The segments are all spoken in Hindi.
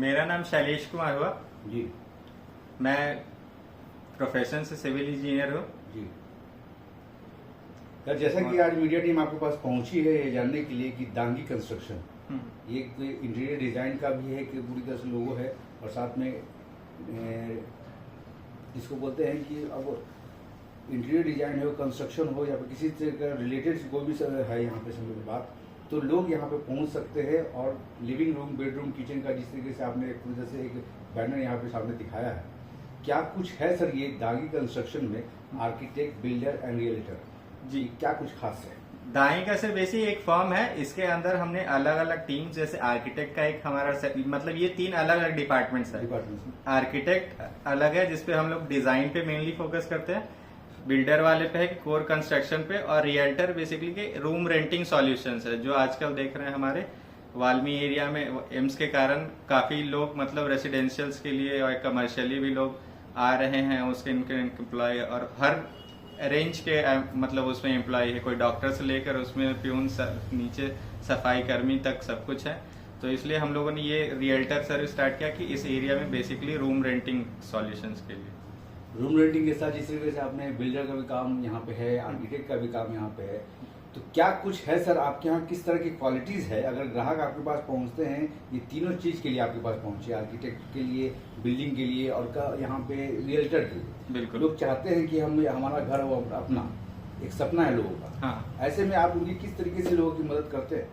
मेरा नाम शैलेश कुमार हुआ जी। मैं प्रोफेशन से सिविल इंजीनियर हूँ जी सर, जैसा कि आज मीडिया टीम आपके पास पहुंची है ये जानने के लिए कि दांगी कंस्ट्रक्शन ये इंटीरियर डिजाइन का भी है कि पूरी तरह से लोगो है और साथ में जिसको बोलते हैं कि अब इंटीरियर डिजाइन हो, कंस्ट्रक्शन हो या फिर किसी तरह का रिलेटेड कोई भी है यहाँ पे समझ बात, तो लोग यहाँ पे पहुँच सकते हैं। और लिविंग रूम, बेडरूम, किचन का जिस तरीके से आपने पूरी तरह से एक बैनर यहाँ पे सामने दिखाया है, क्या कुछ है सर ये दागी कंस्ट्रक्शन में? आर्किटेक्ट, बिल्डर एंड रियल्टर जी, क्या कुछ खास है? दाई का से बेसिक एक फॉर्म है। इसके अंदर हमने अलग अलग टीम, जैसे आर्किटेक्ट का एक हमारा मतलब ये 3 अलग अलग डिपार्टमेंट्स है। आर्किटेक्ट अलग है जिसपे हम लोग डिजाइन पे मेनली फोकस करते हैं, बिल्डर वाले पे है कोर कंस्ट्रक्शन पे, और रियल्टर बेसिकली के रूम रेंटिंग सॉल्यूशंस है। जो आजकल देख रहे हैं हमारे वाल्मी एरिया में एम्स के कारण काफी लोग मतलब रेसिडेंशियल्स के लिए और कमर्शियली भी लोग आ रहे हैं, उसके इनके एम्प्लॉय और हर रेंज के मतलब उसमें एम्प्लॉय है, कोई डॉक्टर से लेकर उसमें प्यून नीचे सफाई कर्मी तक सब कुछ है। तो इसलिए हम लोगों ने ये रियल्टर सर्विस स्टार्ट किया कि इस एरिया में बेसिकली रूम रेंटिंग सॉल्यूशंस के लिए। रूम रेंटिंग के साथ जिस तरीके से आपने बिल्डर का भी काम यहाँ पे है, आर्किटेक्ट का भी काम यहाँ पे है, तो क्या कुछ है सर आपके यहाँ? किस तरह की क्वालिटीज है अगर ग्राहक आपके पास पहुँचते हैं? ये तीनों चीज के लिए आपके पास पहुँचे, आर्किटेक्ट के लिए, बिल्डिंग के लिए और का यहाँ पे रियल्टर के लिए। बिल्कुल, लोग चाहते हैं कि हम हमारा घर हो अपना, एक सपना है लोगों का। हाँ। ऐसे में आप उनकी किस तरीके से लोगों की मदद करते हैं?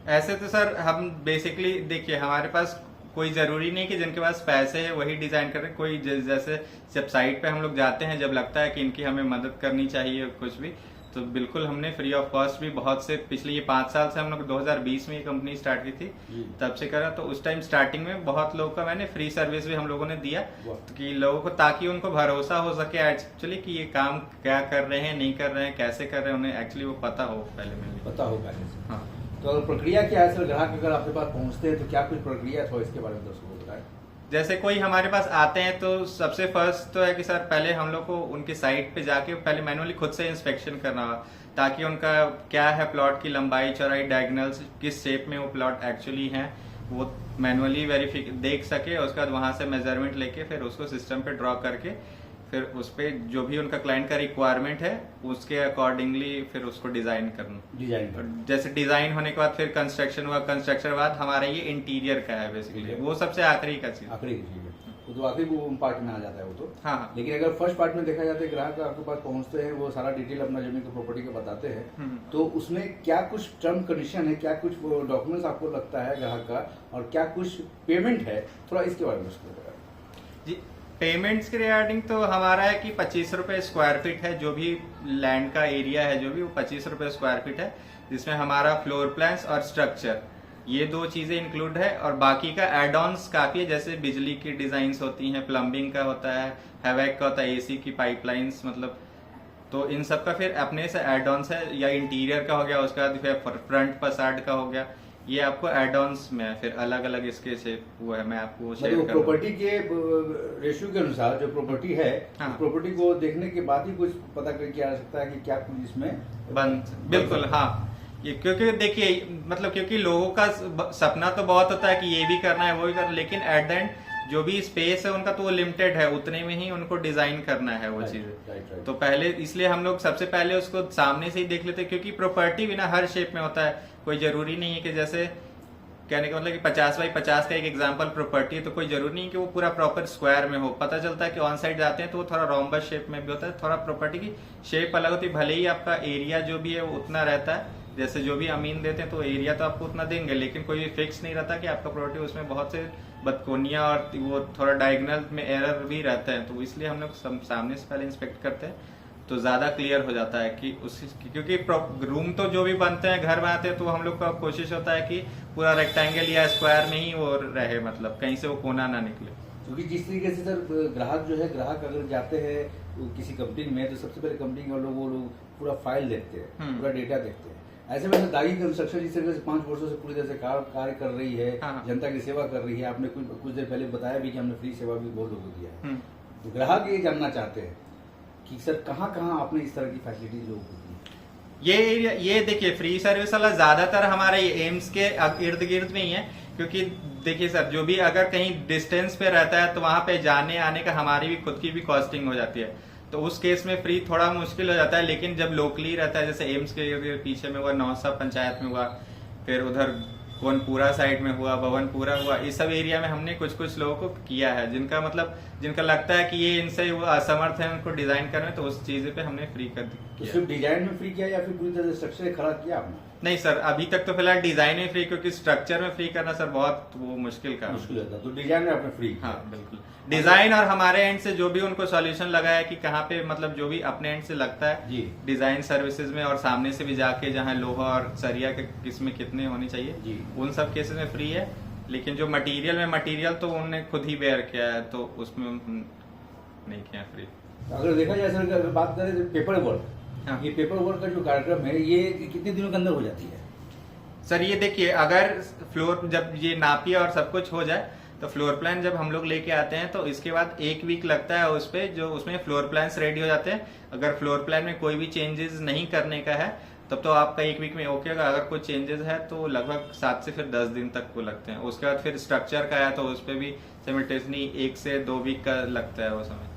ऐसे तो सर हम बेसिकली देखिए, हमारे पास कोई जरूरी नहीं कि जिनके पास पैसे है वही डिजाइन कर रहे हैं। कोई जैसे जब साइट पे हम लोग जाते हैं, जब लगता है कि इनकी हमें मदद करनी चाहिए कुछ भी, तो बिल्कुल हमने फ्री ऑफ कॉस्ट भी बहुत से पिछले ये 5 साल से हम लोग 2020 में ये कंपनी स्टार्ट की थी, तब से करा। तो उस टाइम स्टार्टिंग में बहुत लोगों का मैंने फ्री सर्विस भी हम लोगों ने दिया कि लोगों को, ताकि उनको भरोसा हो सके एक्चुअली कि ये काम क्या कर रहे हैं, नहीं कर रहे हैं, कैसे कर रहे हैं, उन्हें एक्चुअली वो पता हो पहले में पता हो पहले से। हाँ। तो प्रक्रिया क्या है सर? ग्राहक अगर आपके पास पहुंचते हैं तो क्या कुछ प्रक्रिया है, थोड़ा इसके बारे में दर्शकों को बताएं। जैसे कोई हमारे पास आते हैं तो सबसे फर्स्ट तो है कि सर पहले हम लोग को उनके साइट पे जाके पहले मैनुअली खुद से इंस्पेक्शन करना हो, ताकि उनका क्या है प्लॉट की लंबाई, चौड़ाई, डायगोनल्स किस शेप में वो प्लॉट एक्चुअली है वो मैनुअली देख सके। उसके बाद वहां से मेजरमेंट लेके फिर उसको सिस्टम पे ड्रॉ करके फिर उस पे जो भी उनका क्लाइंट का रिक्वायरमेंट है उसके अकॉर्डिंगली फिर उसको डिजाइन करना। जैसे डिजाइन होने के बाद फिर कंस्ट्रक्शन हुआ, कंस्ट्रक्शन के बाद हमारा ये इंटीरियर का है बेसिकली, वो सबसे आखिरी का चीज, आखिरी चीज है वो तो आखिरी पार्ट में आ जाता है वो तो। हाँ। लेकिन अगर फर्स्ट पार्ट में देखा जाता है, ग्राहक आपके पास पहुंचते हैं, वो सारा डिटेल अपना जमीन की प्रॉपर्टी का बताते हैं, तो उसमें क्या कुछ टर्म कंडीशन है, क्या कुछ डॉक्यूमेंट्स आपको लगता है ग्राहक का, और क्या कुछ पेमेंट है, थोड़ा इसके बारे में बताएं जी। पेमेंट्स के रिगार्डिंग तो हमारा है कि 25 रुपए स्क्वायर फीट है, जो भी लैंड का एरिया है जो भी, वो 25 रुपए स्क्वायर फीट है, जिसमें हमारा फ्लोर प्लान्स और स्ट्रक्चर ये 2 चीजें इंक्लूड है। और बाकी का एड ऑन्स काफी है, जैसे बिजली की डिजाइन्स होती हैं, प्लम्बिंग का होता है, हैवेक का होता है, एसी की पाइपलाइंस, मतलब तो इन सब का फिर अपने से एड ऑन्स है। या इंटीरियर का हो गया, उसके बाद फिर फ्रंट फसाड का हो गया, ये आपको एड ऑन्स में है, फिर अलग अलग इसके से वो है, मैं आपको शेयर करूंगा। प्रॉपर्टी के रेशियो के अनुसार जो प्रॉपर्टी है, हाँ। प्रॉपर्टी को देखने के बाद ही कुछ पता करके आ सकता है कि क्या कुछ इसमें बिल्कुल। हाँ, ये क्योंकि देखिए मतलब क्योंकि लोगों का सपना तो बहुत होता है कि ये भी करना है वो भी करना है, लेकिन एट द एंड जो भी स्पेस है उनका तो वो लिमिटेड है, उतने में ही उनको डिजाइन करना है वो चीजें। तो पहले इसलिए हम लोग सबसे पहले उसको सामने से ही देख लेते हैं, क्योंकि प्रॉपर्टी भी ना हर शेप में होता है। कोई जरूरी नहीं है कि जैसे कहने का मतलब कि 50 बाई 50 का एक एग्जांपल प्रॉपर्टी है, तो कोई जरूरी नहीं कि वो पूरा प्रॉपर स्क्वायर में हो। पता चलता है कि ऑन साइड जाते हैं तो वो थोड़ा रोम्बस शेप में भी होता है, थोड़ा प्रॉपर्टी की शेप अलग होती है, भले ही आपका एरिया जो भी है वो उतना रहता है, जैसे जो भी अमीन देते हैं तो एरिया तो आपको उतना देंगे, लेकिन कोई फिक्स नहीं रहता कि आपका प्रॉपर्टी, उसमें बहुत से बदकोनिया और वो थोड़ा डायगोनल में एरर भी रहता है। तो इसलिए हम लोग सामने से पहले इंस्पेक्ट करते हैं तो ज्यादा क्लियर हो जाता है कि क्योंकि रूम तो जो भी बनते हैं, घर बनाते हैं, तो हम लोग का कोशिश होता है कि पूरा रेक्टेंगल या स्क्वायर में ही वो रहे, मतलब कहीं से वो कोना ना निकले। क्योंकि जिस तरीके से सर ग्राहक जो है, ग्राहक अगर जाते हैं किसी कंपनी में तो सबसे पहले कंपनी के वो लोग पूरा फाइल देखते हैं, पूरा डेटा देखते हैं। ऐसे में दागी कंस्ट्रक्शन जिस तरीके से 5 वर्षों से पूरी तरह से कार्य कर रही है, जनता की सेवा कर रही है, आपने कुछ देर पहले बताया भी कि हमने फ्री सेवा भी बहुत लोगों को दिया है, तो ग्राहक ये जानना चाहते हैं कि सर कहाँ कहाँ आपने इस तरह की फैसिलिटी लोगों को दी? ये देखिए फ्री सर्विस वाला ज्यादातर हमारे एम्स के इर्द गिर्द में ही है, क्योंकि देखिए सर, जो भी अगर कहीं डिस्टेंस पे रहता है तो वहां पे जाने आने का हमारी भी खुद की भी कॉस्टिंग हो जाती है, तो उस केस में फ्री थोड़ा मुश्किल हो जाता है। लेकिन जब लोकली रहता है, जैसे एम्स के पीछे में हुआ, नौसा पंचायत में हुआ, फिर उधर कोनपुरा साइड में हुआ, भवनपुरा हुआ, इस सब एरिया में हमने कुछ कुछ लोगों को किया है, जिनका मतलब जिनका लगता है कि ये इनसे वो असमर्थ है उनको डिजाइन करना, तो उस चीज पे हमने फ्री कर तो दिया। सिर्फ डिजाइन में फ्री किया या फिर पूरी तरह से स्ट्रक्चर खड़ा किया आपने? नहीं सर, अभी तक तो फिलहाल डिजाइन में फ्री, क्योंकि स्ट्रक्चर में फ्री करना सर बहुत वो मुश्किल का मुश्किल होता, तो डिजाइन में आपने फ्री किया। हाँ बिल्कुल, डिजाइन और हमारे एंड से जो भी उनको सॉल्यूशन लगा है कि कहाँ पे मतलब जो भी अपने एंड से लगता है जी डिजाइन सर्विसेज में, और सामने से भी जाके जहाँ लोहा और सरिया के किसमें कितने होनी चाहिए जी। उन सब केसेस में फ्री है। लेकिन जो मटेरियल तो उन्होंने खुद ही बेयर किया है, तो उसमें नहीं किया फ्री। अगर देखा जाए सर, अगर बात करें तो पेपर वर्क, हाँ। ये पेपर वर्क का जो कार्यक्रम है ये कितने दिनों के अंदर हो जाती है? सर ये देखिए, अगर फ्लोर जब ये नापिए और सब कुछ हो जाए तो फ्लोर प्लान जब हम लोग लेके आते हैं तो इसके बाद 1 वीक लगता है उस पे, जो उसमें फ्लोर प्लान्स रेडी हो जाते हैं। अगर फ्लोर प्लान में कोई भी चेंजेस नहीं करने का है तब तो आपका 1 वीक में ओके होगा। अगर कोई चेंजेस है तो लगभग 7 से फिर 10 दिन तक को लगते हैं। उसके बाद फिर स्ट्रक्चर का है तो उस पर भी सिमिल्टेनियसली 1 से 2 वीक का लगता है वो समय।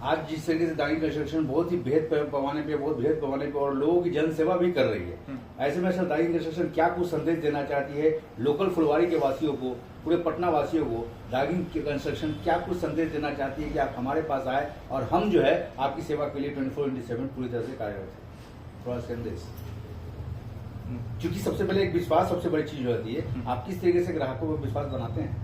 आज जिस तरीके से दागी कंस्ट्रक्शन बहुत ही बेहद पैमाने पे, बहुत बेहद पैमाने पे और लोगों की जन सेवा भी कर रही है, ऐसे में सर दागी कंस्ट्रक्शन क्या कुछ संदेश देना चाहती है लोकल फुलवारी के वासियों को, पूरे पटना वासियों को? दागी कंस्ट्रक्शन क्या कुछ संदेश देना चाहती है कि आप हमारे पास आए और हम जो है आपकी सेवा के लिए 24/7 पूरी तरह से कार्यरत है? थोड़ा संदेश, क्योंकि सबसे पहले एक विश्वास सबसे बड़ी चीज होती है। आप किस तरीके से ग्राहकों को विश्वास बनाते हैं?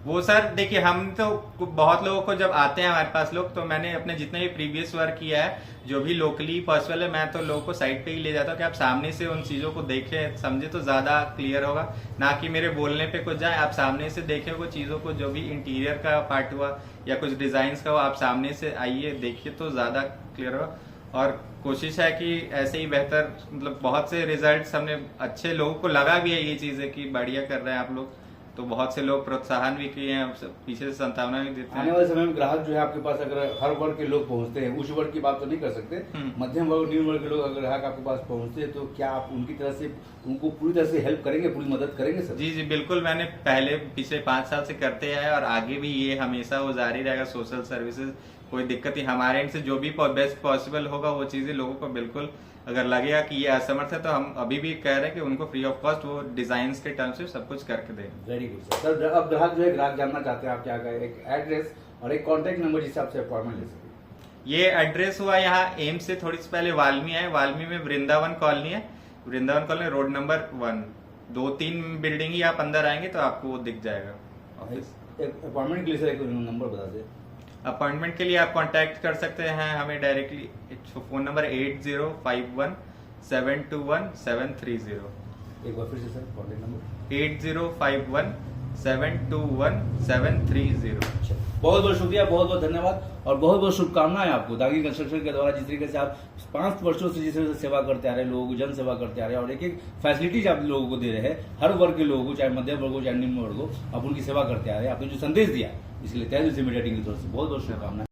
वो सर देखिए, हम तो बहुत लोगों को जब आते हैं हमारे पास लोग, तो मैंने अपने जितने भी प्रीवियस वर्क किया है, जो भी लोकली पॉसिबल है, मैं तो लोगों को साइट पे ही ले जाता हूँ कि आप सामने से उन चीजों को देखें समझे तो ज्यादा क्लियर होगा, ना कि मेरे बोलने पे कुछ जाए। आप सामने से देखें वो चीजों को, जो भी इंटीरियर का पार्ट हुआ या कुछ डिजाइन का हुआ, आप सामने से आइए देखिए तो ज्यादा क्लियर होगा। और कोशिश है कि ऐसे ही बेहतर, मतलब बहुत से रिजल्ट्स हमने अच्छे लोगों को लगा भी है ये चीजें कि बढ़िया कर रहे हैं आप लोग, तो बहुत से लोग प्रोत्साहन भी किए हैं, पीछे से संभावना भी देते हैं। आने वाले समय में ग्राहक जो है आपके पास, अगर हर वर्ग के लोग पहुंचते हैं, उच्च वर्ग की बात तो नहीं कर सकते, मध्यम वर्ग निम्न वर्ग के लोग अगर ग्राहक आपके पास पहुंचते हैं तो क्या आप उनकी तरह से उनको पूरी तरह से हेल्प करेंगे, पूरी मदद करेंगे सर? जी जी बिल्कुल, मैंने पिछले 5 साल से करते आए और आगे भी ये हमेशा वो जारी रहेगा। सोशल सर्विसेज कोई दिक्कत ही हमारे एंड से जो भी बेस्ट पॉसिबल होगा वो चीजें लोगों को बिल्कुल, अगर लगेगा कि ये असमर्थ है तो हम अभी भी कह रहे हैं कि उनको फ्री ऑफ कॉस्ट वो डिजाइन के टर्म से सब कुछ करके देंगे। Very good sir. अब ग्राहक जो है, ग्राहक जानना चाहते हैं आप क्या कहें, एक एड्रेस और एक कॉन्टेक्ट नंबर जिससे आपसे अपॉइंटमेंट ले सके। ये एड्रेस हुआ यहाँ एम्स से थोड़ी सी पहले वाल्मी है, वाल्मी में वृंदावन कॉलोनी है, Vrindavan colony road number 1, 2-3 building ही आप अंदर आएंगे तो आपको वो दिख जाएगा ऑफिस। अपॉइंटमेंट के लिए सर एक नंबर बता दें। अपॉइंटमेंट के लिए आप कांटेक्ट कर सकते हैं हमें डायरेक्टली, फोन नंबर 8051721730। एक बार फिर से सर कॉन्टेक्ट नंबर 8051721730। बहुत बहुत शुक्रिया, बहुत बहुत धन्यवाद और बहुत बहुत शुभकामनाएं आपको। दागी कंस्ट्रक्शन के द्वारा जिस तरीके से आप 5 वर्षों से जिस तरह से सेवा करते आ रहे हैं, लोगों को जन सेवा करते आ रहे हैं और एक एक फैसिलिटीज आप लोगों को दे रहे हैं, हर वर्ग के लोगों को, चाहे मध्यम वर्ग हो चाहे निम्न वर्ग हो, आप उनकी सेवा करते आ रहे हैं। आपने जो संदेश दिया इसके लिए तहे दिल से मीडिया टीम की तरफ से बहुत बहुत शुभकामनाएं।